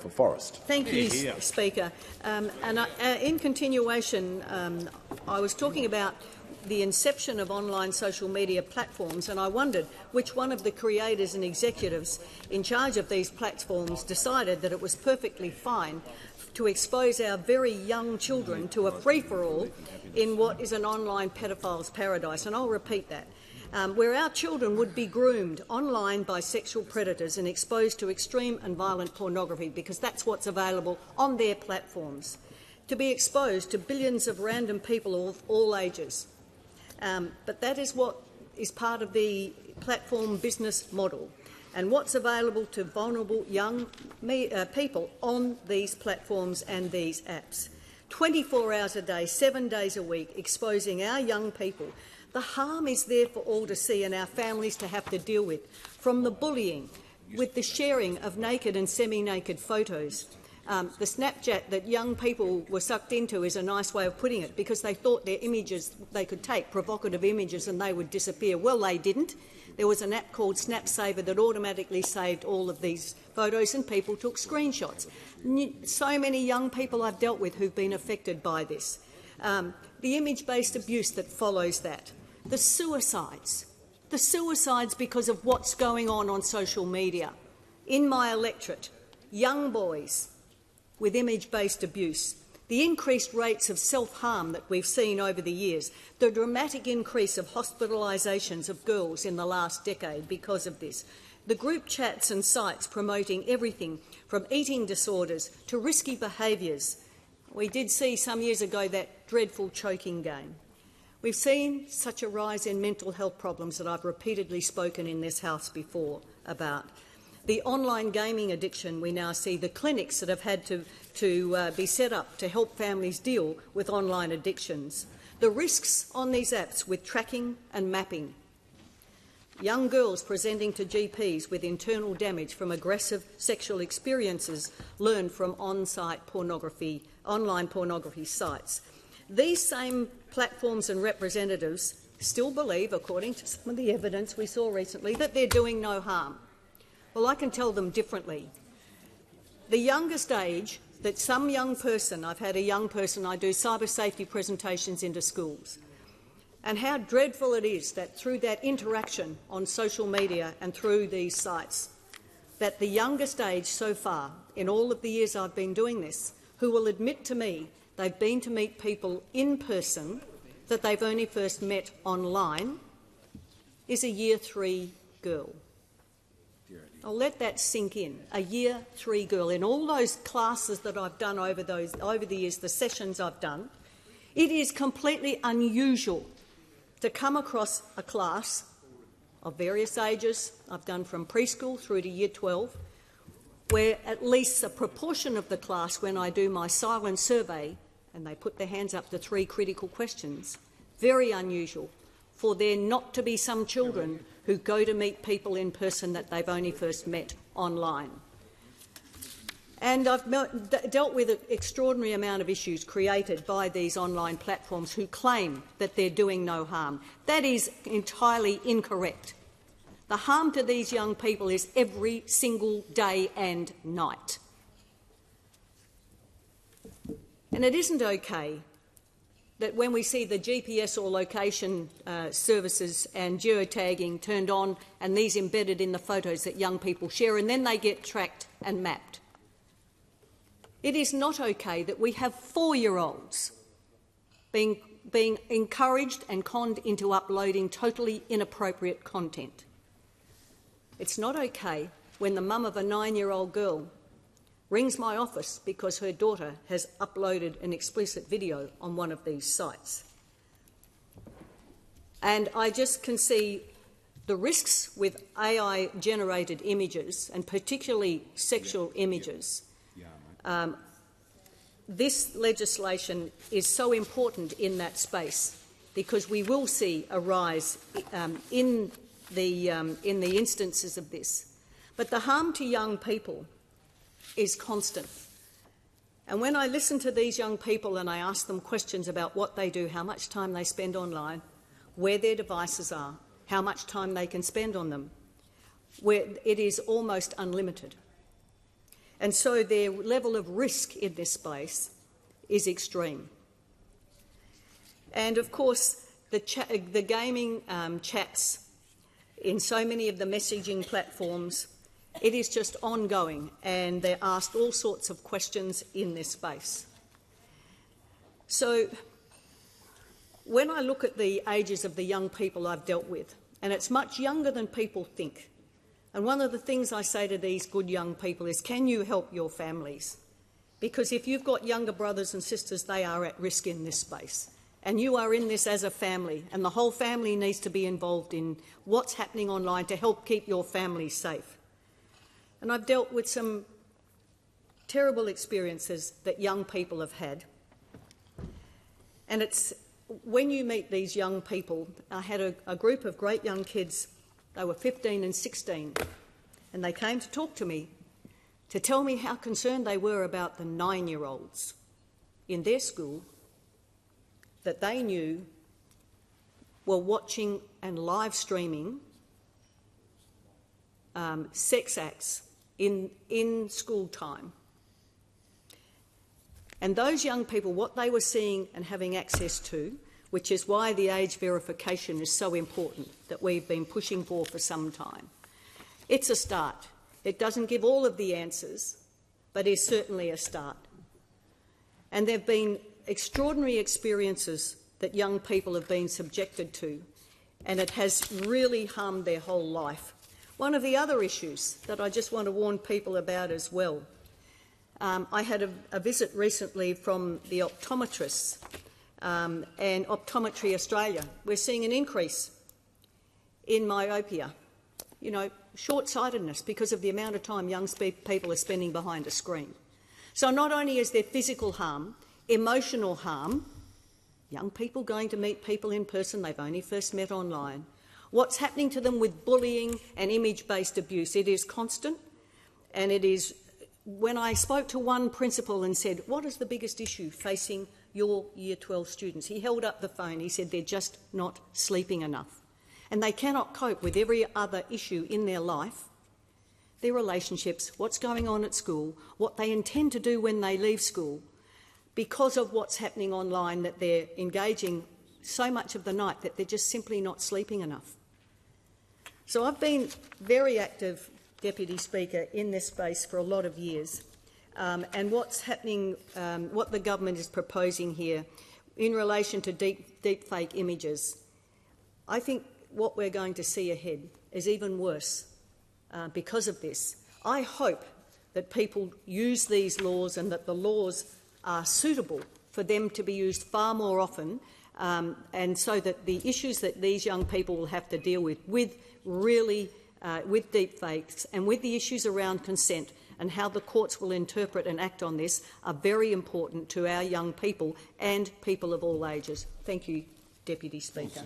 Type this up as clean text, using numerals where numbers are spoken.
for Forrest. Thank you, Speaker. In continuation, I was talking about the inception of online social media platforms, and I wondered which one of the creators and executives in charge of these platforms decided that it was perfectly fine to expose our very young children to a free-for-all in what is an online pedophile's paradise. And I'll repeat that. Where our children would be groomed online by sexual predators and exposed to extreme and violent pornography, because that's what's available on their platforms, to be exposed to billions of random people of all ages. But that is what is part of the platform business model, and what's available to vulnerable young people on these platforms and these apps. 24 hours a day, 7 days a week, exposing our young people. The harm is there for all to see and our families to have to deal with, from the bullying, with the sharing of naked and semi-naked photos. The Snapchat that young people were sucked into is a nice way of putting it, because they thought their images, they could take provocative images and they would disappear. Well, they didn't. There was an app called Snapsaver that automatically saved all of these photos and people took screenshots. So many young people I've dealt with who've been affected by this. The image-based abuse that follows that. The suicides because of what's going on social media. In my electorate, young boys with image-based abuse, the increased rates of self-harm that we've seen over the years, the dramatic increase of hospitalisations of girls in the last decade because of this, the group chats and sites promoting everything from eating disorders to risky behaviours. We did see some years ago that dreadful choking game. We've seen such a rise in mental health problems that I've repeatedly spoken in this House before about. The online gaming addiction we now see, the clinics that have had to be set up to help families deal with online addictions, the risks on these apps with tracking and mapping, young girls presenting to GPs with internal damage from aggressive sexual experiences learned from online pornography sites. These same platforms and representatives still believe, according to some of the evidence we saw recently, that they're doing no harm. Well, I can tell them differently. The youngest age that some young person, I've had a young person, I do cyber safety presentations into schools, and how dreadful it is that through that interaction on social media and through these sites, that the youngest age so far, in all of the years I've been doing this, who will admit to me they've been to meet people in person that they've only first met online, is a Year 3 girl. I'll let that sink in. A Year 3 girl. In all those classes that I've done over the years, the sessions I've done, it is completely unusual to come across a class of various ages, I've done from preschool through to Year 12, where at least a proportion of the class, when I do my silent survey, and they put their hands up to 3 critical questions, very unusual for there not to be some children who go to meet people in person that they've only first met online. And I've dealt with an extraordinary amount of issues created by these online platforms who claim that they're doing no harm. That is entirely incorrect. The harm to these young people is every single day and night. And it isn't okay that when we see the GPS or location services and geotagging turned on and these embedded in the photos that young people share, and then they get tracked and mapped. It is not okay that we have 4-year-olds being encouraged and conned into uploading totally inappropriate content. It's not okay when the mum of a 9-year-old girl rings my office because her daughter has uploaded an explicit video on one of these sites. And I just can see the risks with AI-generated images, and particularly sexual images. This legislation is so important in that space because we will see a rise in the instances of this. But the harm to young people is constant. And when I listen to these young people and I ask them questions about what they do, how much time they spend online, where their devices are, how much time they can spend on them, where it is almost unlimited. and so their level of risk in this space is extreme. And of course, the gaming chats in so many of the messaging platforms, it is just ongoing, and they're asked all sorts of questions in this space. So when I look at the ages of the young people I've dealt with, and it's much younger than people think, and one of the things I say to these good young people is, can you help your families? Because if you've got younger brothers and sisters, they are at risk in this space. And you are in this as a family, and the whole family needs to be involved in what's happening online to help keep your family safe. And I've dealt with some terrible experiences that young people have had. And it's when you meet these young people, I had a group of great young kids, they were 15 and 16, and they came to talk to me to tell me how concerned they were about the 9-year-olds in their school that they knew were watching and live streaming sex acts in school time. And those young people, what they were seeing and having access to, which is why the age verification is so important, that we've been pushing for some time. It's a start. It doesn't give all of the answers, but is certainly a start. And there have been extraordinary experiences that young people have been subjected to, and it has really harmed their whole life. One of the other issues that I just want to warn people about as well, I had a visit recently from the optometrists and Optometry Australia. We're seeing an increase in myopia, you know, short-sightedness because of the amount of time young people are spending behind a screen. So not only is there physical harm, emotional harm, young people going to meet people in person they've only first met online, what's happening to them with bullying and image-based abuse, it is constant, and it is. When I spoke to one principal and said, what is the biggest issue facing your Year 12 students? He held up the phone. He said they're just not sleeping enough. And they cannot cope with every other issue in their life, their relationships, what's going on at school, what they intend to do when they leave school, because of what's happening online, that they're engaging so much of the night that they're just simply not sleeping enough. So I've been very active, Deputy Speaker, in this space for a lot of years, and what's happening, what the government is proposing here in relation to deepfake images, I think what we're going to see ahead is even worse because of this. I hope that people use these laws and that the laws are suitable for them to be used far more often, and so that the issues that these young people will have to deal with deepfakes and with the issues around consent and how the courts will interpret and act on this are very important to our young people and people of all ages. Thank you, Deputy Speaker.